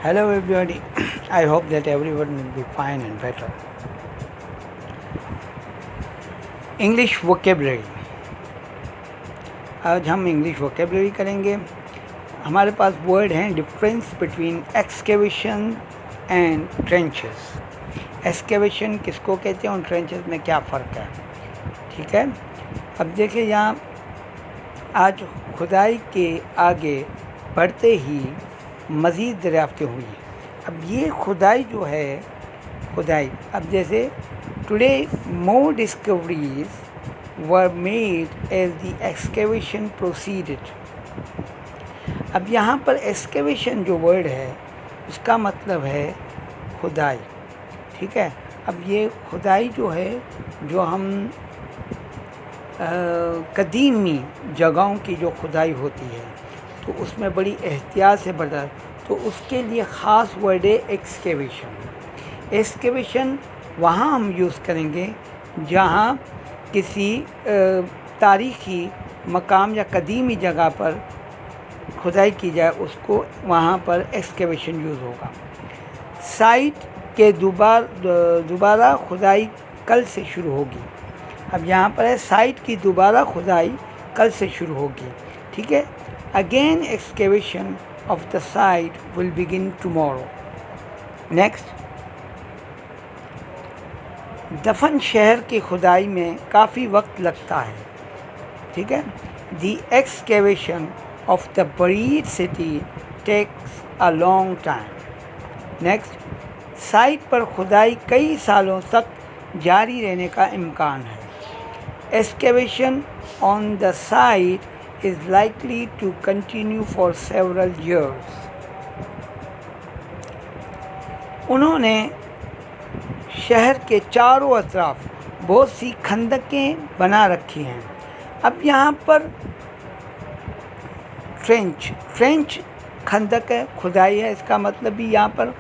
Hello everybody, I hope that everyone will be fine and better. English vocabulary. आज हम English vocabulary करेंगे. हमारे पास word हैं difference between excavation and trenches. Excavation किसको कहते हैं और ट्रेंचेस में क्या फ़र्क है, ठीक है. अब देखिए यहाँ आज खुदाई के आगे बढ़ते ही मज़ीद दरियाफ्तें हुई. अब ये खुदाई जो है खुदाई, अब जैसे today more discoveries were made as the excavation proceeded. अब यहाँ पर excavation जो वर्ड है उसका मतलब है खुदाई, ठीक है. अब ये खुदाई जो है जो हम कदीमी जगहों की जो खुदाई होती है तो उसमें बड़ी एहतियात से बढ़ता है, तो उसके लिए ख़ास वर्ड है एक्सकेवेशन. एक्सकेवेशन वहाँ हम यूज़ करेंगे जहाँ किसी तारीख़ी मकाम या कदीमी जगह पर खुदाई की जाए, उसको वहाँ पर एक्सकेवेशन यूज़ होगा. साइट के दोबारा खुदाई कल से शुरू होगी. अब यहाँ पर है साइट की दोबारा खुदाई कल से शुरू होगी, ठीक है. Again excavation of the site will begin tomorrow. Next, दफन शहर की खुदाई में काफ़ी वक्त लगता है, ठीक है. The excavation of the buried city takes a long time. Next, site पर खुदाई कई सालों तक जारी रहने का इम्कान है. Excavation on the site is likely to continue for several years. उन्होंने शहर के चारों अतराफ बहुत सी खंदकें बना रखी हैं. अब यहाँ पर ट्रेंच खंदक है, खुदाई है, इसका मतलब भी यहाँ पर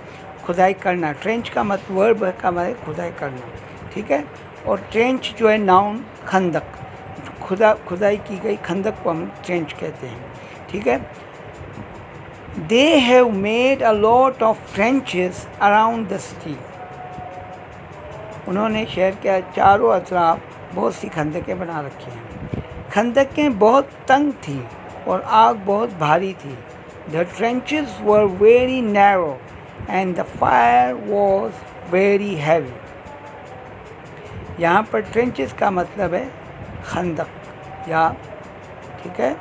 खुदाई करना. ट्रेंच का मतलब वर्ब का मतलब खुदाई करना, ठीक है. और ट्रेंच जो है नाउन, खंदक, खुदाई की गई खंदक को हम ट्रेंच कहते हैं, ठीक है. They have made a lot of trenches around the city. उन्होंने शहर के चारों अतराफ बहुत सी खंदकें बना रखी हैं. खंदकें बहुत तंग थीं और आग बहुत भारी थी. The trenches were very narrow and the fire was very heavy. यहाँ पर ट्रेंचेस का मतलब है खंदक या, ठीक है,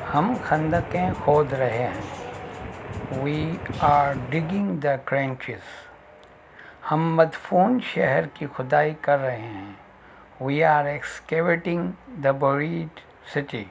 हम खंदकें खोद रहे हैं. We are digging the trenches. हम मदफून शहर की खुदाई कर रहे हैं. We are excavating the buried city.